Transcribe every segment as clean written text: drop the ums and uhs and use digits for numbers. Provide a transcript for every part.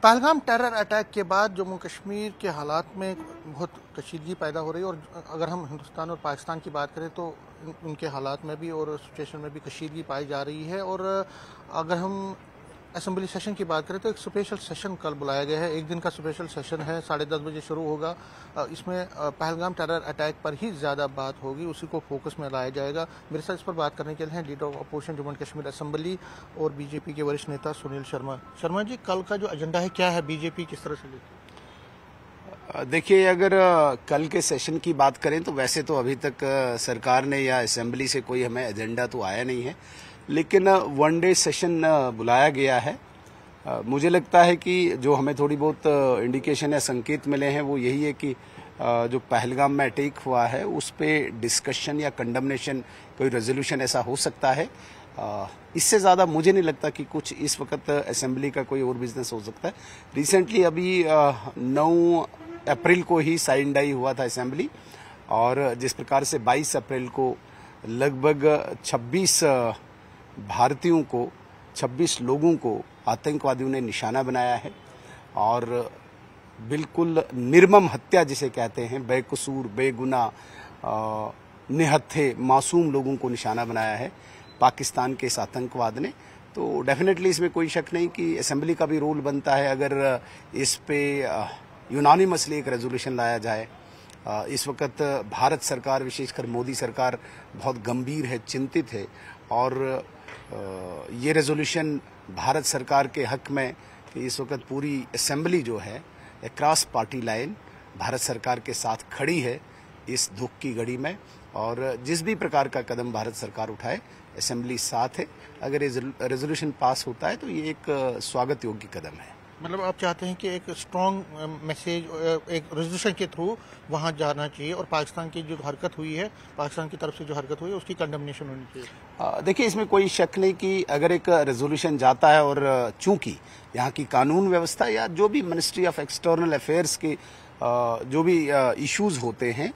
Pahalgam terror attack के बाद जम्मू कश्मीर के हालात में बहुत कशीदगी पैदा हो रही है और अगर हम हिंदुस्तान और पाकिस्तान की बात करें तो उनके हालात में भी और सिचुएशन में भी कशीदगी पाई जा रही है। और अगर हम असेंबली सेशन की बात करें तो एक स्पेशल सेशन कल बुलाया गया है। एक दिन का स्पेशल सेशन है, 10:30 बजे शुरू होगा। इसमें पहलगाम टेरर अटैक पर ही ज़्यादा बात होगी, उसी को फोकस में लाया जाएगा। मेरे साथ इस पर बात करने के लिए हैं leader of opposition Jammu and Kashmir assembly और बीजेपी के वरिष्ठ नेता सुनील शर्मा। शर्मा जी, कल का जो एजेंडा है क्या है, बीजेपी किस तरह से लेती? देखिए, अगर कल के सेशन की बात करें तो वैसे तो अभी तक सरकार ने या असेंबली से कोई हमें एजेंडा तो आया नहीं है, लेकिन वन डे सेशन बुलाया गया है। मुझे लगता है कि जो हमें थोड़ी बहुत इंडिकेशन या संकेत मिले हैं वो यही है कि जो पहलगाम में अटैक हुआ है उस पे डिस्कशन या कंडमनेशन, कोई रेजोल्यूशन ऐसा हो सकता है। इससे ज़्यादा मुझे नहीं लगता कि कुछ इस वक्त असेंबली का कोई और बिजनेस हो सकता है। रिसेंटली अभी 9 अप्रैल को ही साइन डाई हुआ था असेंबली, और जिस प्रकार से 22 अप्रैल को लगभग 26 भारतीयों को, 26 लोगों को आतंकवादियों ने निशाना बनाया है, और बिल्कुल निर्मम हत्या जिसे कहते हैं, बेकसूर बेगुनाह निहत्थे मासूम लोगों को निशाना बनाया है पाकिस्तान के इस आतंकवाद ने। तो डेफिनेटली इसमें कोई शक नहीं कि असेंबली का भी रोल बनता है अगर इस पे यूनानिमसली एक रेजोल्यूशन लाया जाए। इस वक्त भारत सरकार, विशेषकर मोदी सरकार, बहुत गंभीर है, चिंतित है, और ये रेजोल्यूशन भारत सरकार के हक में कि इस वक्त पूरी असेंबली जो है अक्रॉस पार्टी लाइन भारत सरकार के साथ खड़ी है इस दुख की घड़ी में, और जिस भी प्रकार का कदम भारत सरकार उठाए असेंबली साथ है। अगर ये रेजोल्यूशन पास होता है तो ये एक स्वागत योग्य कदम है। मतलब आप चाहते हैं कि एक स्ट्रॉन्ग मैसेज एक रेजोल्यूशन के थ्रू वहां जाना चाहिए, और पाकिस्तान की जो हरकत हुई है, पाकिस्तान की तरफ से जो हरकत हुई है उसकी कंडेमनेशन होनी चाहिए। देखिए, इसमें कोई शक नहीं कि अगर एक रेजोल्यूशन जाता है, और चूंकि यहाँ की कानून व्यवस्था या जो भी मिनिस्ट्री ऑफ एक्सटर्नल अफेयर्स के जो भी इश्यूज होते हैं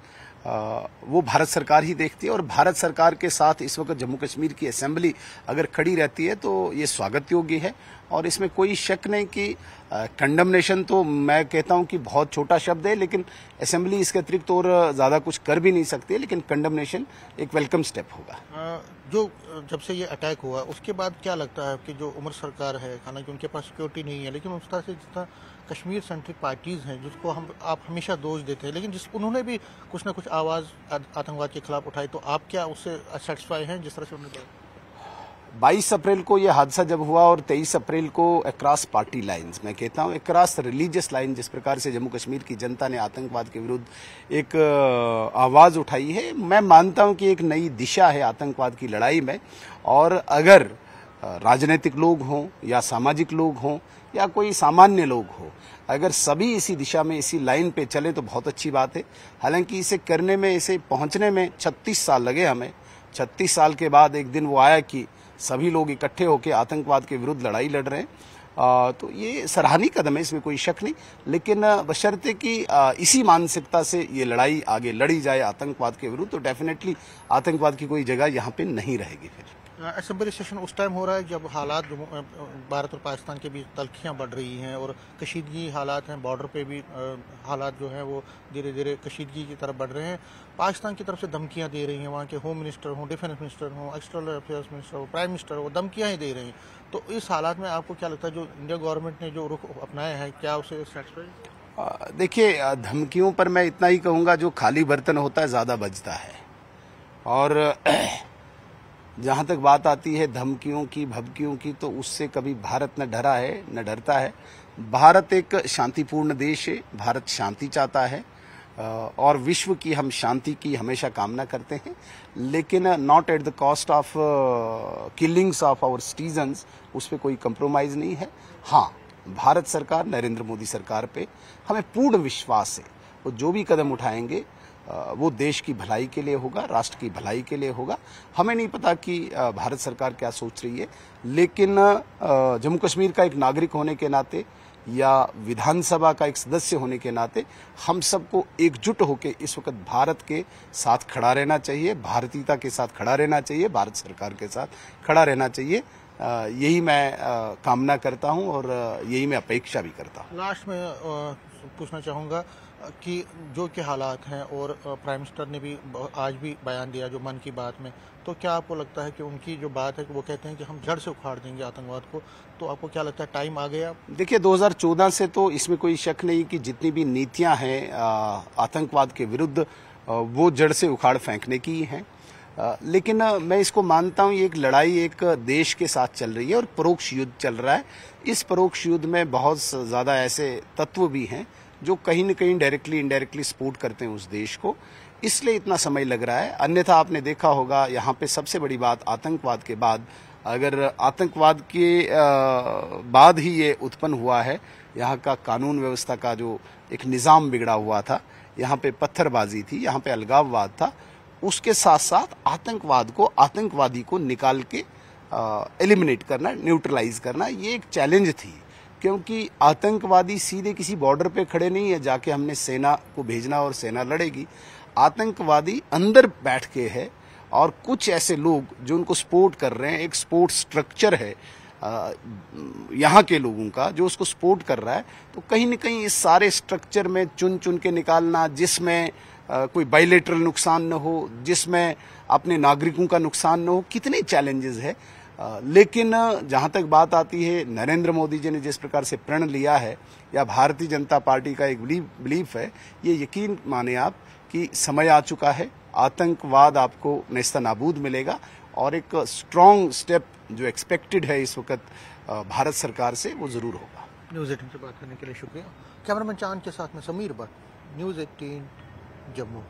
वो भारत सरकार ही देखती है, और भारत सरकार के साथ इस वक्त जम्मू कश्मीर की असेंबली अगर खड़ी रहती है तो ये स्वागत योग्य है। और इसमें कोई शक नहीं कि कंडमनेशन तो मैं कहता हूं कि बहुत छोटा शब्द है, लेकिन असेंबली इसके अतिरिक्त और ज़्यादा कुछ कर भी नहीं सकती है, लेकिन कंडमनेशन एक वेलकम स्टेप होगा। जो जब से ये अटैक हुआ उसके बाद क्या लगता है कि जो उमर सरकार है, हालांकि उनके पास सिक्योरिटी नहीं है, लेकिन उस तरह से जितना कश्मीर सेंट्रिक पार्टीज हैं जिसको आप हमेशा दोष देते हैं, लेकिन उन्होंने भी कुछ ना कुछ आवाज़ आतंकवाद के खिलाफ उठाई, तो आप क्या उससे सेटिस्फाई हैं जिस तरह से उन्होंने 22 अप्रैल को यह हादसा जब हुआ और 23 अप्रैल को अक्रॉस पार्टी लाइन्स, मैं कहता हूं अक्रॉस रिलीजियस लाइन, जिस प्रकार से जम्मू कश्मीर की जनता ने आतंकवाद के विरुद्ध एक आवाज उठाई है, मैं मानता हूं कि एक नई दिशा है आतंकवाद की लड़ाई में। और अगर राजनीतिक लोग हों या सामाजिक लोग हों या कोई सामान्य लोग हो, अगर सभी इसी दिशा में, इसी लाइन पे चले तो बहुत अच्छी बात है। हालांकि इसे करने में, इसे पहुंचने में 36 साल लगे हमें। 36 साल के बाद एक दिन वो आया कि सभी लोग इकट्ठे होकर आतंकवाद के विरुद्ध लड़ाई लड़ रहे हैं। तो ये सराहनीय कदम है, इसमें कोई शक नहीं, लेकिन बशर्ते कि इसी मानसिकता से ये लड़ाई आगे लड़ी जाए आतंकवाद के विरुद्ध, तो डेफिनेटली आतंकवाद की कोई जगह यहाँ पे नहीं रहेगी। फिर असेंबली सेशन उस टाइम हो रहा है जब हालात भारत और पाकिस्तान के बीच तल्खियाँ बढ़ रही हैं और कशीदगी हालात हैं, बॉर्डर पे भी हालात जो हैं वो धीरे धीरे कशीदगी की तरफ बढ़ रहे हैं। पाकिस्तान की तरफ से धमकियाँ दे रही हैं, वहाँ के होम मिनिस्टर हों, डिफेंस मिनिस्टर हों, एक्सटर्नल अफेयर्स मिनिस्टर हो, प्राइम मिनिस्टर हो, धमकियाँ ही दे रही हैं। तो इस हालात में आपको क्या लगता है जो इंडिया गवर्नमेंट ने जो रुख अपनाया है, क्या उसे सेटिस्फाई? देखिए, धमकियों पर मैं इतना ही कहूँगा, जो खाली बर्तन होता है ज़्यादा बजता है। और जहाँ तक बात आती है धमकियों की, भभकियों की, तो उससे कभी भारत न डरा है न डरता है। भारत एक शांतिपूर्ण देश है, भारत शांति चाहता है, और विश्व की हम शांति की हमेशा कामना करते हैं, लेकिन not at the cost of killings of our citizens, उस पर कोई कंप्रोमाइज़ नहीं है। हाँ, भारत सरकार, नरेंद्र मोदी सरकार पे हमें पूर्ण विश्वास है, वो जो भी कदम उठाएंगे वो देश की भलाई के लिए होगा, राष्ट्र की भलाई के लिए होगा। हमें नहीं पता कि भारत सरकार क्या सोच रही है, लेकिन जम्मू कश्मीर का एक नागरिक होने के नाते या विधानसभा का एक सदस्य होने के नाते हम सबको एकजुट होकर इस वक्त भारत के साथ खड़ा रहना चाहिए, भारतीयता के साथ खड़ा रहना चाहिए, भारत सरकार के साथ खड़ा रहना चाहिए। यही मैं कामना करता हूं और यही मैं अपेक्षा भी करता हूं। लास्ट में पूछना चाहूँगा कि जो के हालात हैं और प्राइम मिनिस्टर ने भी आज भी बयान दिया जो मन की बात में, तो क्या आपको लगता है कि उनकी जो बात है कि वो कहते हैं कि हम जड़ से उखाड़ देंगे आतंकवाद को, तो आपको क्या लगता है टाइम आ गया? देखिए 2014 से तो इसमें कोई शक नहीं कि जितनी भी नीतियां हैं आतंकवाद के विरुद्ध वो जड़ से उखाड़ फेंकने की हैं। लेकिन मैं इसको मानता हूं ये एक लड़ाई एक देश के साथ चल रही है और परोक्ष युद्ध चल रहा है। इस परोक्ष युद्ध में बहुत ज़्यादा ऐसे तत्व भी हैं जो कहीं न कहीं डायरेक्टली इनडायरेक्टली सपोर्ट करते हैं उस देश को, इसलिए इतना समय लग रहा है। अन्यथा आपने देखा होगा यहाँ पे सबसे बड़ी बात आतंकवाद के बाद, अगर आतंकवाद के बाद ही ये उत्पन्न हुआ है, यहाँ का कानून व्यवस्था का जो एक निज़ाम बिगड़ा हुआ था, यहाँ पे पत्थरबाजी थी, यहाँ पे अलगाववाद था, उसके साथ साथ आतंकवाद को, आतंकवादी को निकाल के एलिमिनेट करना, न्यूट्रलाइज करना, ये एक चैलेंज थी। क्योंकि आतंकवादी सीधे किसी बॉर्डर पे खड़े नहीं है जाके हमने सेना को भेजना और सेना लड़ेगी। आतंकवादी अंदर बैठ के है और कुछ ऐसे लोग जो उनको सपोर्ट कर रहे हैं, एक सपोर्ट स्ट्रक्चर है यहाँ के लोगों का जो उसको सपोर्ट कर रहा है। तो कहीं न कहीं इस सारे स्ट्रक्चर में चुन चुन के निकालना, जिसमें कोई बायलैटरल नुकसान न हो, जिसमें अपने नागरिकों का नुकसान न हो, कितने चैलेंजेस है। लेकिन जहाँ तक बात आती है, नरेंद्र मोदी जी ने जिस प्रकार से प्रण लिया है या भारतीय जनता पार्टी का एक बिलीफ है, ये यकीन माने आप कि समय आ चुका है, आतंकवाद आपको नेस्तनाबूद मिलेगा और एक स्ट्रॉन्ग स्टेप जो एक्सपेक्टेड है इस वक्त भारत सरकार से, वो जरूर होगा। न्यूज़ 18 से बात करने के लिए शुक्रिया। कैमरामैन चांद के साथ में समीर भट्ट, न्यूज़ 18 जम्मू।